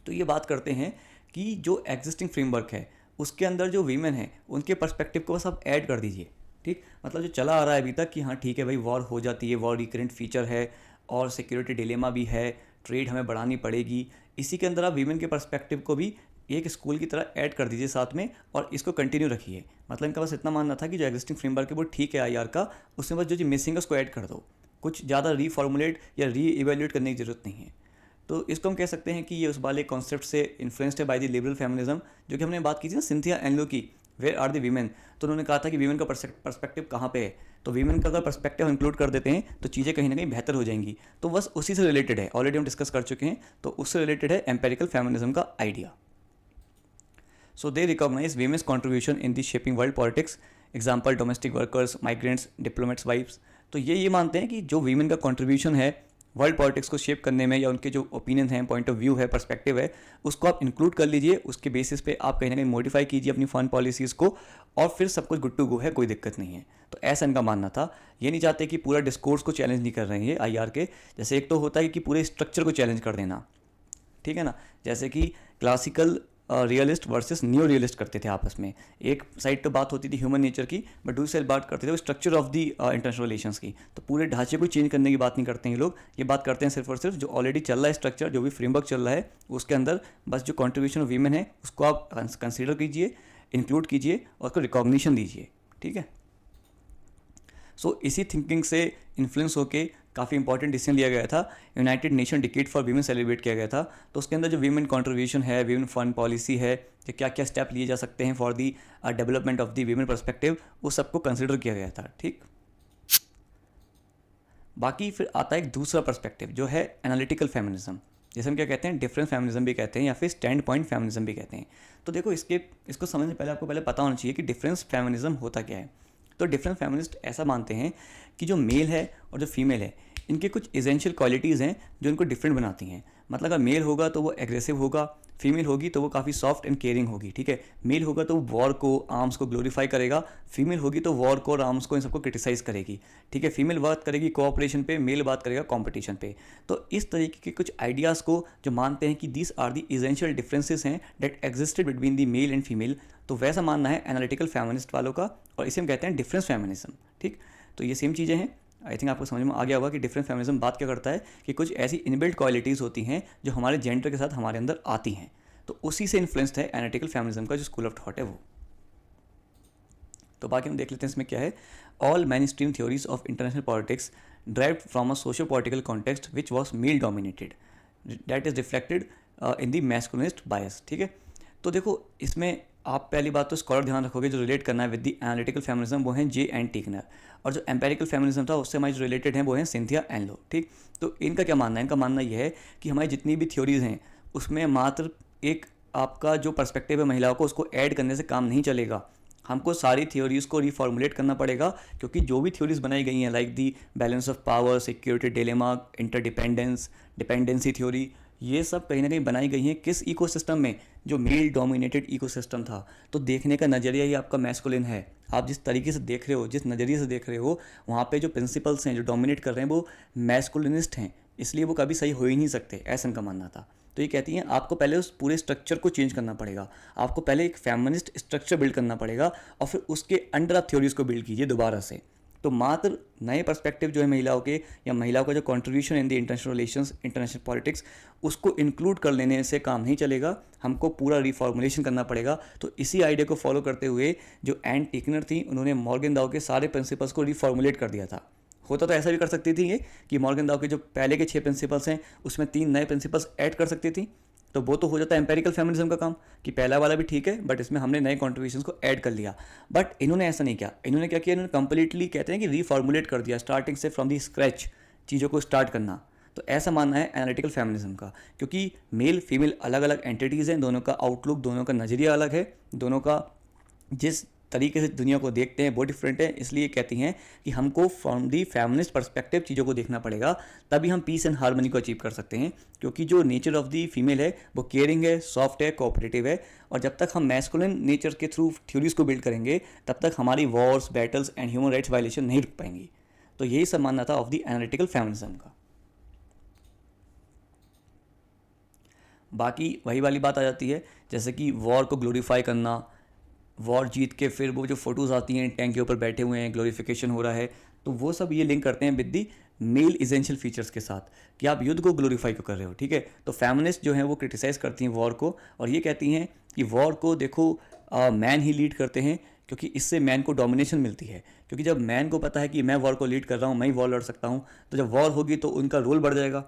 तो ये बात करते हैं कि जो एग्जिस्टिंग फ्रेमवर्क है उसके अंदर जो वीमेन है उनके पर्सपेक्टिव को बस आप ऐड कर दीजिए, ठीक, मतलब जो चला आ रहा है अभी तक कि हाँ ठीक है भाई वॉर हो जाती है, वॉर रिकरेंट फीचर है और सिक्योरिटी डिलेमा भी है, ट्रेड हमें बढ़ानी पड़ेगी, इसी के अंदर आप वीमेन के पर्सपेक्टिव को भी एक स्कूल की तरह ऐड कर दीजिए साथ में और इसको कंटिन्यू रखिए। मतलब इनका बस इतना मानना था कि जो एग्जिस्टिंग फ्रेमवर्क है वो ठीक है आईआर का, उसमें बस जो मिसिंग है उसको ऐड कर दो, कुछ ज़्यादा रीफॉर्मुलेट या री इवेल्यूएट करने की ज़रूरत नहीं है। तो इसको हम कह सकते हैं कि ये उस वाले कॉन्सेप्ट से इन्फ्लुएंस्ड है बाय द लिबरल फेमिनिज्म, जो कि हमने बात की थी ना सिंथिया एनलो की, वेयर आर द वीमेन। तो उन्होंने कहा था कि वीमेन का पर्सपेक्टिव कहाँ पे है, तो वीमेन का अगर पर्सपेक्टिव इंक्लूड कर देते हैं तो चीज़ें कहीं ना कहीं बेहतर हो जाएंगी। तो बस उसी से रिलेटेड है, ऑलरेडी हम डिस्कस कर चुके हैं, तो उससे रिलेटेड है एम्पेरिकल फेमिनिज्म का idea. So they recognise women's contribution in the shaping world politics, example domestic workers, migrants, diplomats wifes. तो ये मानते हैं कि जो वीमेन का कॉन्ट्रीब्यूशन है वर्ल्ड पॉलिटिक्स को शेप करने में या उनके जो ओपिनियन है, पॉइंट ऑफ व्यू है, पर्सपेक्टिव है, उसको आप इंक्लूड कर लीजिए, उसके बेसिस पे आप कहीं ना कहीं मॉडिफाई कीजिए अपनी फॉरेन पॉलिसीज़ को और फिर सब कुछ गुड टू गो है, कोई दिक्कत नहीं है। तो ऐसा इनका मानना था। ये नहीं चाहते कि पूरा डिस्कोर्स को चैलेंज नहीं कर रहे हैं आईआर के, जैसे एक तो होता है कि पूरे स्ट्रक्चर को चैलेंज कर देना, ठीक है ना, जैसे कि classical realist versus new realist करते थे आपस में। एक साइड तो बात होती थी ह्यूमन नेचर की, बट दूसरी साइड बात करते थे structure of the international relations की। तो पूरे ढांचे को चेंज करने की बात नहीं करते हैं ये लोग, ये बात करते हैं सिर्फ और सिर्फ जो ऑलरेडी चल रहा है स्ट्रक्चर, जो भी फ्रेमवर्क चल रहा है उसके अंदर बस जो कॉन्ट्रीब्यूशन ऑफ वीमेन है उसको आप कंसिडर कीजिए, इंक्लूड कीजिए और उसको रिकॉग्निशन दीजिए, ठीक है। सो इसी थिंकिंग से इन्फ्लुएंस होके काफ़ी इंपॉर्टेंट डिसीजन लिया गया था, United nation decade for women celebrate किया गया था। तो उसके अंदर जो वीमेन कंट्रीब्यूशन है, वीमेन फॉरेन पॉलिसी है, कि क्या क्या स्टेप लिए जा सकते हैं for the development of the women perspective, उस सबको कंसिडर किया गया था, ठीक। बाकी फिर आता है एक दूसरा पर्सपेक्टिव जो है एनालिटिकल फेमिनिज्म, जैसे हम क्या कहते हैं डिफरेंस फेमिनिज्म भी कहते हैं या फिर स्टैंड पॉइंट फेमिनिज्म भी कहते हैं। तो देखो इसको समझने से पहले आपको पहले पता होना चाहिए कि डिफरेंस फेमिनिज्म होता क्या है। तो डिफरेंस फेमिनिस्ट ऐसा मानते हैं कि जो मेल है और जो फीमेल है इनके कुछ एसेंशियल क्वालिटीज़ हैं जो इनको डिफरेंट बनाती हैं। मतलब अगर मेल होगा तो वो एग्रेसिव होगा, फीमेल होगी तो वो काफ़ी सॉफ्ट एंड केयरिंग होगी, ठीक है। मेल होगा तो वो वॉर को, आर्म्स को ग्लोरीफाई करेगा, फीमेल होगी तो वॉर को और आर्म्स को इन सबको क्रिटिसाइज करेगी, ठीक है। फीमेल बात करेगी कोऑपरेशन पे, मेल बात करेगा कंपटीशन पे। तो इस तरीके के कुछ आइडियाज़ को जो मानते हैं कि this are the essential differences हैं that existed between the male and female, तो वैसा मानना है एनालिटिकल फेमिनिस्ट वालों का, और इसे हम कहते हैं डिफरेंस फेमिनिज्म, ठीक। तो ये सेम चीज़ें हैं। आई थिंक आपको समझ में आ गया होगा कि डिफरेंस फेमिनिज्म बात क्या करता है कि कुछ ऐसी इनबिल्ट क्वालिटीज़ होती हैं जो हमारे जेंडर के साथ हमारे अंदर आती हैं। तो उसी से इन्फ्लुएंस्ड है एनालिटिकल फेमिनिज्म का जो स्कूल ऑफ थॉट है वो। तो बाकी हम देख लेते हैं इसमें क्या है। All mainstream theories of international politics derived from a socio political context which was male dominated, that is reflected in the masculinist bias, ठीक है। तो देखो इसमें आप पहली बात तो स्कॉलर ध्यान रखोगे जो रिलेट करना है विद दी एनालिटिकल फेमिनिज्म वो हैं जे एन टिकनर, और जो एम्पेरिकल फेमिनिज्म था उससे हमारी जो रिलेटेड हैं वो हैं सिंथिया एनलो, ठीक। तो इनका क्या मानना है, इनका मानना यह है कि हमारी जितनी भी थ्योरीज हैं उसमें मात्र एक आपका जो पर्सपेक्टिव है महिलाओं को उसको ऐड करने से काम नहीं चलेगा, हमको सारी थ्योरीज़ को रिफॉर्मुलेट करना पड़ेगा। क्योंकि जो भी थ्योरीज बनाई गई हैं like the balance of power, security dilemma, interdependence, dependency theory, ये सब कहीं ना कहीं बनाई गई हैं किस इकोसिस्टम में, जो मेल डोमिनेटेड इकोसिस्टम था। तो देखने का नज़रिया ही आपका मैस्कुलिन है, आप जिस तरीके से देख रहे हो, जिस नज़रिए से देख रहे हो, वहाँ पे जो प्रिंसिपल्स हैं जो डोमिनेट कर रहे हैं वो मैस्कुलिनिस्ट हैं, इसलिए वो कभी सही हो ही नहीं सकते, ऐसा इनका मानना था। तो ये कहती हैं आपको पहले उस पूरे स्ट्रक्चर को चेंज करना पड़ेगा, आपको पहले एक फेमिनिस्ट स्ट्रक्चर बिल्ड करना पड़ेगा और फिर उसके अंडर आप थ्योरीज को बिल्ड कीजिए दोबारा से, तो मात्र नए पर्सपेक्टिव जो है महिलाओं के या महिलाओं का जो contribution in the international relations, international politics, उसको इंक्लूड कर लेने से काम नहीं चलेगा, हमको पूरा रिफॉर्मुलेशन करना पड़ेगा। तो इसी आइडिया को फॉलो करते हुए जो एन टिकनर थी, उन्होंने मॉर्गेनडाउ के सारे प्रिंसिपल्स को रिफॉर्मुलेट कर दिया था। होता तो ऐसा भी कर सकती थी ये कि मॉर्गेनडाउ के जो पहले के 6 प्रिंसिपल्स हैं उसमें 3 नए प्रिंसिपल्स ऐड कर सकती थी, तो वो तो हो जाता है एम्पेरिकल फेमिनिज्म का काम कि पहला वाला भी ठीक है बट इसमें हमने नए कॉन्ट्रीब्यूशंस को ऐड कर लिया। बट इन्होंने ऐसा नहीं किया। इन्होंने क्या किया, इन्होंने कंप्लीटली कहते हैं कि रीफॉर्मुलेट कर दिया, स्टार्टिंग से फ्रॉम दी स्क्रैच चीज़ों को स्टार्ट करना। तो ऐसा मानना है एनालिटिकल फेमिनिज्म का, क्योंकि मेल फीमेल अलग अलग एंटिटीज़ हैं, दोनों का आउटलुक, दोनों का नज़रिया अलग है, दोनों का जिस तरीके से दुनिया को देखते हैं वो डिफरेंट है। इसलिए कहती हैं कि हमको फ्रॉम दी फेमिनिस्ट पर्सपेक्टिव चीज़ों को देखना पड़ेगा, तभी हम पीस एंड हार्मनी को अचीव कर सकते हैं। क्योंकि जो नेचर ऑफ दी फीमेल है वो केयरिंग है, सॉफ्ट है, कोऑपरेटिव है, और जब तक हम मैस्कुलिन नेचर के थ्रू थ्योरीज को बिल्ड करेंगे तब तक हमारी Wars, battles and human rights violation नहीं रुक पाएंगी। तो यही सब मानना था ऑफ दी एनालिटिकल फेमिनिज्म का। बाकी वही वाली बात आ जाती है, जैसे कि वॉर को ग्लोरीफाई करना, वॉर जीत के फिर वो जो फोटोज़ आती हैं टैंक के ऊपर बैठे हुए हैं, ग्लोरिफिकेशन हो रहा है, तो वो सब ये लिंक करते हैं with the male essential features के साथ कि आप युद्ध को ग्लोरीफाई क्यों कर रहे हो। ठीक है, तो फेमिनिस्ट जो हैं वो क्रिटिसाइज़ करती हैं वॉर को, और ये कहती हैं कि वॉर को देखो मैन ही लीड करते हैं, क्योंकि इससे मैन को डोमिनेशन मिलती है। क्योंकि जब मैन को पता है कि मैं वॉर को लीड कर रहा हूँ, मैं ही वॉर लड़ सकता हूँ, तो जब वॉर होगी तो उनका रोल बढ़ जाएगा।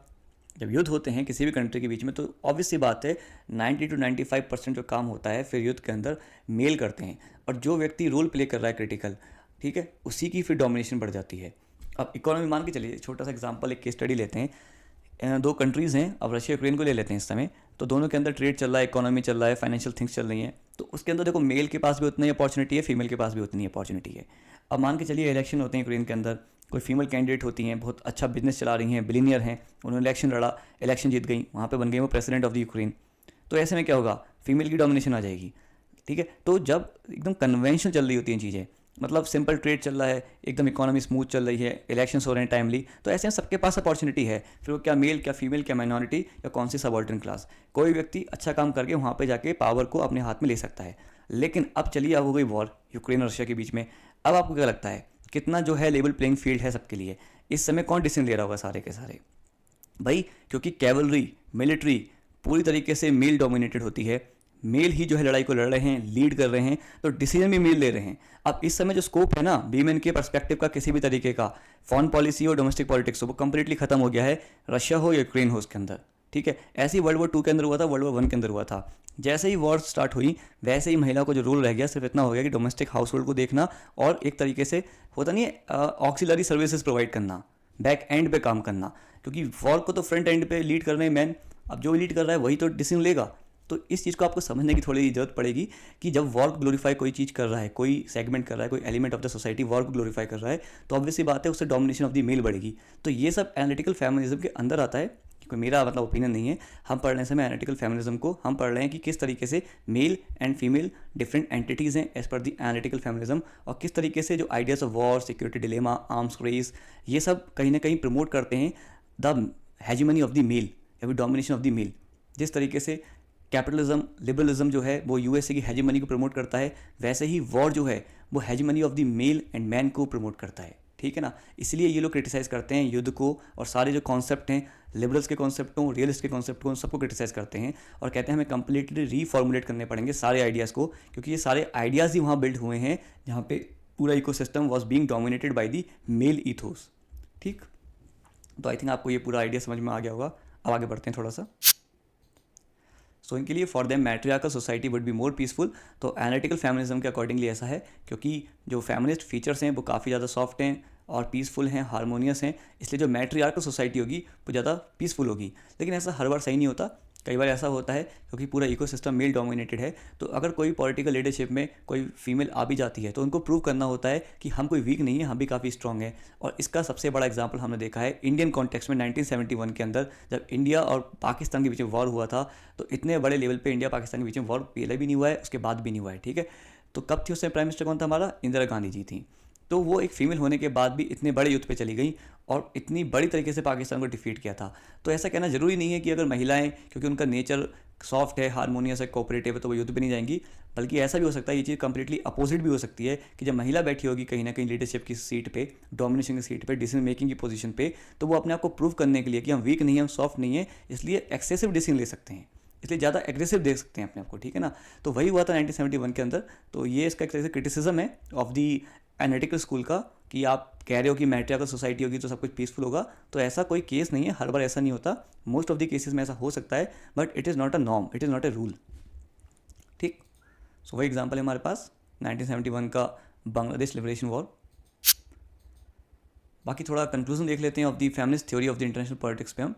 जब युद्ध होते हैं किसी भी कंट्री के बीच में, तो ऑब्वियस सी बात है 90 to 95% जो काम होता है फिर युद्ध के अंदर मेल करते हैं, और जो व्यक्ति रोल प्ले कर रहा है क्रिटिकल, ठीक है, उसी की फिर डोमिनेशन बढ़ जाती है। अब इकोनॉमी मान के चलिए, छोटा सा एग्जांपल, एक केस स्टडी लेते हैं। दो कंट्रीज़ हैं, अब रशिया यूक्रेन को ले लेते हैं इस समय। तो दोनों के अंदर ट्रेड चल रहा है, इकोनॉमी चल रहा है, फाइनेंशियल थिंग्स चल रही हैं। तो उसके अंदर देखो मेल के पास भी उतनी अपॉर्चुनिटी है, फीमेल के पास भी उतनी अपॉर्चुनिटी है। अब मान के चलिए इलेक्शन होते हैं यूक्रेन के अंदर, कोई फीमेल कैंडिडेट होती हैं, बहुत अच्छा बिजनेस चला रही हैं, बिलीनियर हैं, उन्होंने इलेक्शन लड़ा, इलेक्शन जीत गई, वहाँ पे बन गई वो प्रेसिडेंट ऑफ द यूक्रेन। तो ऐसे में क्या होगा, फीमेल की डोमिनेशन आ जाएगी। ठीक है, तो जब एकदम कन्वेंशनल चल रही होती हैं चीज़ें, मतलब सिंपल ट्रेड चल रहा है, एकदम इकोनॉमी स्मूथ चल रही है, इलेक्शंस हो रहे हैं टाइमली, तो ऐसे में सबके पास अपॉर्चुनिटी है। फिर वो क्या मेल, क्या फीमेल, क्या माइनॉरिटी, या कौन सी सबऑर्डिनेट क्लास, कोई व्यक्ति अच्छा काम करके वहाँ पे जाके पावर को अपने हाथ में ले सकता है। लेकिन अब चलिए, अब हो गई वॉर यूक्रेन और रशिया के बीच में। अब आपको क्या लगता है कितना जो है लेवल प्लेइंग फील्ड है सबके लिए? इस समय कौन डिसीजन ले रहा होगा सारे के सारे? भाई, क्योंकि कैवलरी, मिलिट्री पूरी तरीके से मेल डोमिनेटेड होती है, मेल ही जो है लड़ाई को लड़ रहे हैं, लीड कर रहे हैं, तो डिसीजन भी मेल ले रहे हैं। अब इस समय जो स्कोप है ना वीमेन के पर्सपेक्टिव का, किसी भी तरीके का फॉरेन पॉलिसी हो, डोमेस्टिक पॉलिटिक्स हो, वो कंप्लीटली खत्म हो गया है, रशिया हो या यूक्रेन हो उसके अंदर। ठीक है, ऐसे ही वर्ल्ड वॉर 2 के अंदर हुआ था, वर्ल्ड वॉर 1 के अंदर हुआ था। जैसे ही वॉर स्टार्ट हुई वैसे ही महिला को जो रोल रह गया सिर्फ इतना हो गया कि डोमेस्टिक हाउस होल्ड को देखना, और एक तरीके से होता नहीं है ऑक्सिलरी सर्विसेज प्रोवाइड करना, बैक एंड पे काम करना। क्योंकि वॉर को तो फ्रंट एंड पे लीड कर रहे हैं मैन, अब जो लीड कर रहा है वही तो डिसीजन लेगा। तो इस चीज़ को आपको समझने की थोड़ी ज़रूरत पड़ेगी कि जब वॉर को ग्लोरीफाई कोई चीज़ कर रहा है, कोई सेगमेंट कर रहा है, कोई element of the society war को ग्लोरीफाई कर रहा है, तो ऑब्वियसली बात है उससे डोमिनेशन ऑफ द मेल बढ़ेगी। तो ये सब एनालिटिकल फेमिनिज्म के अंदर आता है। कोई मेरा मतलब ओपिनियन नहीं है, हम पढ़ रहे समय एनालिटिकल फेमिनिज्म को हम पढ़ रहे हैं कि किस तरीके से male and female different entities हैं as per the analytical feminism, और किस तरीके से जो ideas of war, security dilemma, arms race, ये सब कहीं ना कहीं प्रमोट करते हैं the hegemony of the male या फिर डोमिनेशन ऑफ द मेल। जिस तरीके से कैपिटलिज्म, लिबरलिज्म जो है वो यूएसए की हेजिमनी को प्रमोट करता है, वैसे ही वॉर जो है वो hegemony of the male and man को प्रमोट करता है। ठीक है ना, इसलिए ये लोग क्रिटिसाइज़ करते हैं युद्ध को, और सारे जो कॉन्सेप्ट हैं, लिबरल्स के कॉन्सेप्ट को, रियलिस्ट के कॉन्सेप्ट को, उन सबको क्रिटिसाइज़ करते हैं, और कहते हैं हमें कंप्लीटली रीफॉर्मुलेट करने पड़ेंगे सारे आइडियाज़ को, क्योंकि ये सारे आइडियाज़ ही वहाँ बिल्ड हुए हैं जहाँ पे पूरा ecosystem was being dominated by the male ethos. ठीक, तो आई थिंक आपको ये पूरा आइडिया समझ में आ गया होगा। अब आगे बढ़ते हैं थोड़ा सा। सो इनके लिए for them matriarchal society would be more peaceful. तो एनालिटिकल फेमिनिज्म के अकॉर्डिंगली ऐसा है, क्योंकि जो फेमिनिस्ट फीचर्स हैं वो काफ़ी ज़्यादा सॉफ्ट हैं और पीसफुल हैं, हारमोनियस हैं, इसलिए जो मैट्रियार्कल सोसाइटी होगी वो ज़्यादा पीसफुल होगी। लेकिन ऐसा हर बार सही नहीं होता, कई बार ऐसा होता है क्योंकि पूरा इकोसिस्टम मेल डोमिनेटेड है। तो अगर कोई पॉलिटिकल लीडरशिप में कोई फीमेल आ भी जाती है तो उनको प्रूव करना होता है कि हम कोई वीक नहीं है, हम भी काफ़ी स्ट्रॉन्ग हैं। और इसका सबसे बड़ा एग्जांपल हमने देखा है इंडियन कॉन्टेक्स्ट में 1971 के अंदर, जब इंडिया और पाकिस्तान के बीच में वॉर हुआ था। तो इतने बड़े लेवल पे इंडिया पाकिस्तान के बीच में वॉर पहले भी नहीं हुआ है, उसके बाद भी नहीं हुआ है। ठीक है, तो कब थी उससे प्राइम मिनिस्टर कौन था हमारा? इंदिरा गांधी जी थी। तो वो एक फ़ीमेल होने के बाद भी इतने बड़े युद्ध पे चली गई और इतनी बड़ी तरीके से पाकिस्तान को डिफीट किया था। तो ऐसा कहना ज़रूरी नहीं है कि अगर महिलाएं, क्योंकि उनका नेचर सॉफ्ट है, हारमोनियस है, कोऑपरेटिव है, तो वो युद्ध पे नहीं जाएंगी। बल्कि ऐसा भी हो सकता है, ये चीज़ कंप्लीटली अपोजिट भी हो सकती है कि जब महिला बैठी होगी कहीं ना कहीं लीडरशिप की सीट पे, डोमिनेशन की सीट पे, डिसीजन मेकिंग की पोजीशन पे, तो वो अपने आप को प्रूव करने के लिए कि हम वीक नहीं हैं, हम सॉफ्ट नहीं है, इसलिए एक्सेसिव डिसीजन ले सकते हैं, इसलिए ज़्यादा एग्रेसिव देख सकते हैं अपने आप को, ठीक है ना। तो वही हुआ था 1971 के अंदर। तो ये इसका एक तरह से क्रिटिसिज्म है ऑफ दी एनालिटिकल स्कूल का, कि आप कह रहे हो कि मैट्रियार्कल सोसाइटी होगी तो सब कुछ पीसफुल होगा, तो ऐसा कोई केस नहीं है, हर बार ऐसा नहीं होता। मोस्ट ऑफ द केसेस में ऐसा हो सकता है, but it is not a norm, it is not a rule, ठीक। सो वही एग्जाम्पल है हमारे पास 1971 का बांग्लादेश लिबरेशन वॉर। बाकी थोड़ा कंक्लूजन देख लेते हैं of the feminist theory of the international politics पे हम।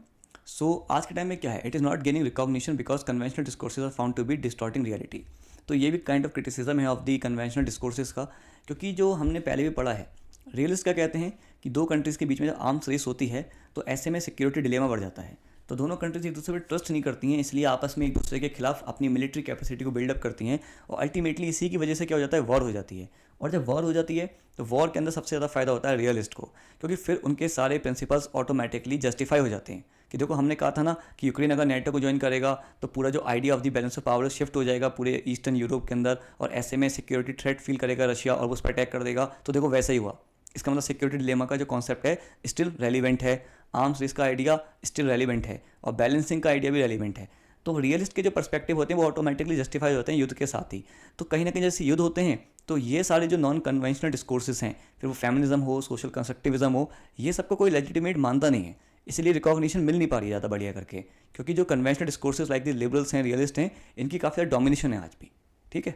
सो आज के टाइम में क्या है, it is not gaining recognition because conventional discourses are found to be distorting reality. तो ये भी काइंड ऑफ क्रिटिसिज्म है ऑफ द कन्वेंशनल डिस्कोर्सेज का, क्योंकि जो हमने पहले भी पढ़ा है, रियलिस्ट क्या कहते हैं कि दो कंट्रीज़ के बीच में जब आर्म्स रेस होती है तो ऐसे में सिक्योरिटी डिलेमा बढ़ जाता है। तो दोनों कंट्रीज एक दूसरे पर ट्रस्ट नहीं करती हैं, इसलिए आपस में एक दूसरे के खिलाफ अपनी मिलिट्री कैपेसिटी को बिल्डअप करती हैं, और अल्टीमेटली इसी की वजह से क्या हो जाता है, वॉर हो जाती है। और जब वॉर हो जाती है तो वॉर के अंदर सबसे ज़्यादा फायदा होता है रियलिस्ट को, क्योंकि फिर उनके सारे प्रिंसिपल्स ऑटोमेटिकली जस्टिफाई हो जाते हैं कि देखो हमने कहा था ना कि यूक्रेन अगर नेटो को ज्वाइन करेगा तो पूरा जो idea of the balance of power shift हो जाएगा पूरे ईस्टर्न यूरोप के अंदर, और ऐसे में सिक्योरिटी थ्रेट फील करेगा रशिया और उस पर अटैक कर देगा। तो देखो वैसा ही हुआ। इसका मतलब सिक्योरिटी डिलेमा का जो कॉन्सेप्ट है स्टिल रेलिवेंट है, आर्म्स रेस का आइडिया स्टिल रेलिवेंट है, और बैलेंसिंग का आइडिया भी रेलिवेंट है। तो रियलिस्ट के जो पर्सपेक्टिव होते हैं वो ऑटोमेटिकली जस्टिफाई होते हैं युद्ध के साथ ही। तो कहीं ना कहीं जैसे युद्ध होते हैं तो ये सारे जो नॉन कन्वेंशनल डिस्कोर्सेस हैं, फिर वो फेमिनिज्म हो, सोशल कंस्ट्रक्टिविज्म हो, ये सबको कोई लेजिटिमेट मानता नहीं है, इसलिए रिकॉग्निशन मिल नहीं पा रही ज़्यादा बढ़िया करके, क्योंकि जो conventional discourses like the liberals हैं, रियलिस्ट हैं, इनकी काफ़ी ज़्यादा डोमिनेशन है आज भी, ठीक है।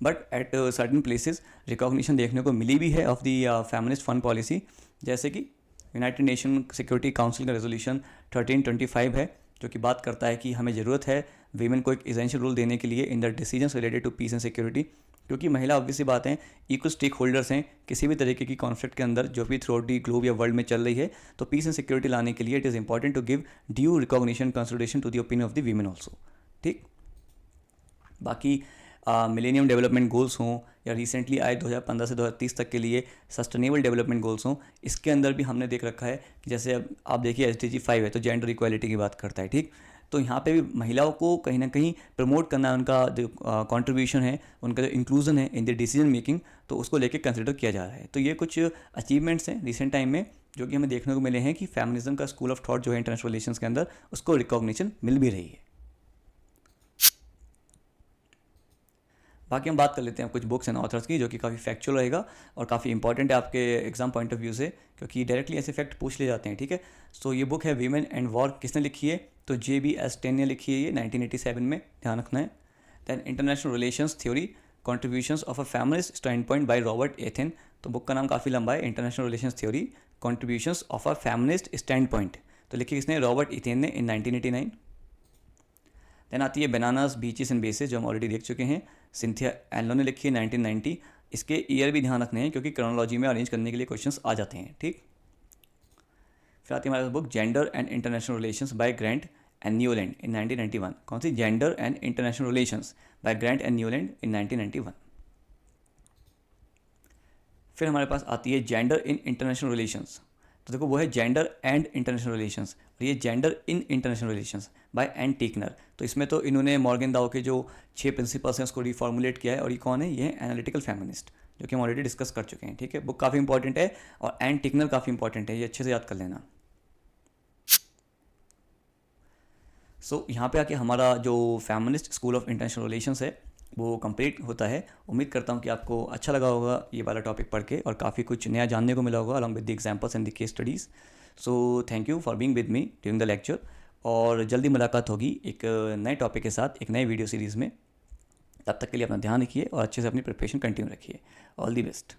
But at certain places recognition देखने को मिली भी है of the feminist fun policy, जैसे कि यूनाइटेड नेशन सिक्योरिटी काउंसिल का रेजोल्यूशन 1325 है, जो कि बात करता है कि हमें ज़रूरत है वीमेन को एक एसेंशियल रोल देने के लिए in the decisions related to peace and security, क्योंकि महिला ऑब्वियसली बात है इक्वल स्टेक होल्डर्स हैं किसी भी तरीके की कॉन्फ्लिक्ट के अंदर जो भी थ्रू आउट दी ग्लोब या वर्ल्ड में चल रही है। तो पीस एंड सिक्योरिटी लाने के लिए it is important to give due recognition consideration to the opinion of the women also, ठीक। बाकी मिलेनियम डेवलपमेंट गोल्स हों या रिसेंटली आए 2015 से 2030 तक के लिए सस्टेनेबल डेवलपमेंट गोल्स हों, इसके अंदर भी हमने देख रखा है कि जैसे अब आप देखिए SDG 5 है तो जेंडर इक्वालिटी की बात करता है, ठीक। तो यहाँ पे भी महिलाओं को कहीं ना कहीं प्रमोट करना है, उनका जो कंट्रीब्यूशन है, उनका जो इंक्लूजन है इन द डिसीजन मेकिंग, तो उसको लेके कंसिडर किया जा रहा है। तो ये कुछ अचीवमेंट्स हैं रिसेंट टाइम में जो कि हमें देखने को मिले हैं कि फेमिनिज्म का स्कूल ऑफ थॉट जो है इंटरनेशनल रिलेशंस के अंदर उसको रिकॉग्निशन मिल भी रही है। बाकी हम बात कर लेते हैं कुछ बुक्स एंड ऑथर्स की जो कि काफ़ी फैक्चुअल रहेगा और काफ़ी इंपॉर्टेंट है आपके एग्जाम पॉइंट ऑफ व्यू से, क्योंकि डायरेक्टली ऐसे फैक्ट पूछ ले जाते हैं, ठीक है। सो ये बुक है वीमेन एंड वॉर, किसने लिखी है, तो JBS टेन ने लिखी है ये 1987 में, ध्यान रखना है। Than international relations theory contributions of a feminist standpoint by Robert Ethan, तो बुक का नाम काफ़ी लंबा है, international relations theory contributions of a feminist standpoint, तो लिखी किसने, रॉबर्ट एथन ने इन 1989। देन आती है बनानास बीचेस एंड बेसेस जो हम ऑलरेडी देख चुके हैं, सिंथिया एलो ने लिखी है 1990। इसके ईयर भी ध्यान रखने हैं क्योंकि क्रोनोलॉजी में अरेंज करने के लिए क्वेश्चंस आ जाते हैं, ठीक। फिर आती है हमारे book gender and international relations by Grant and Newland in 1991। कौन सी, gender and international relations by Grant and Newland in 1991। फिर हमारे पास आती है जेंडर इन इंटरनेशनल रिलेशंस, तो देखो वो है जेंडर एंड इंटरनेशनल रिलेशंस, और ये gender in international relations by Ann Tickner. तो इसमें तो इन्होंने मॉर्गन दाओ के जो 6 प्रिंसिपल्स हैं उसको रिफॉर्मुलेट किया है, और ये कौन है, ये है एनालिटिकल फेमिनिस्ट जो कि हम ऑलरेडी डिस्कस कर चुके हैं, ठीक है। बुक काफ़ी इंपॉर्टेंट है और एन टिकनर काफ़ी इंपॉर्टेंट है, ये अच्छे से याद कर लेना। सो यहाँ पे आके हमारा जो feminist school of international relations है वो कंप्लीट होता है। उम्मीद करता हूँ कि आपको अच्छा लगा होगा ये वाला टॉपिक पढ़ के और काफ़ी कुछ नया जानने को मिला होगा along with the examples and the case studies. So thank you for being with me during the lecture, और जल्दी मुलाकात होगी एक नए टॉपिक के साथ एक नए वीडियो सीरीज़ में। तब तक के लिए अपना ध्यान रखिए और अच्छे से अपनी प्रिपरेशन कंटिन्यू रखिए। All the best.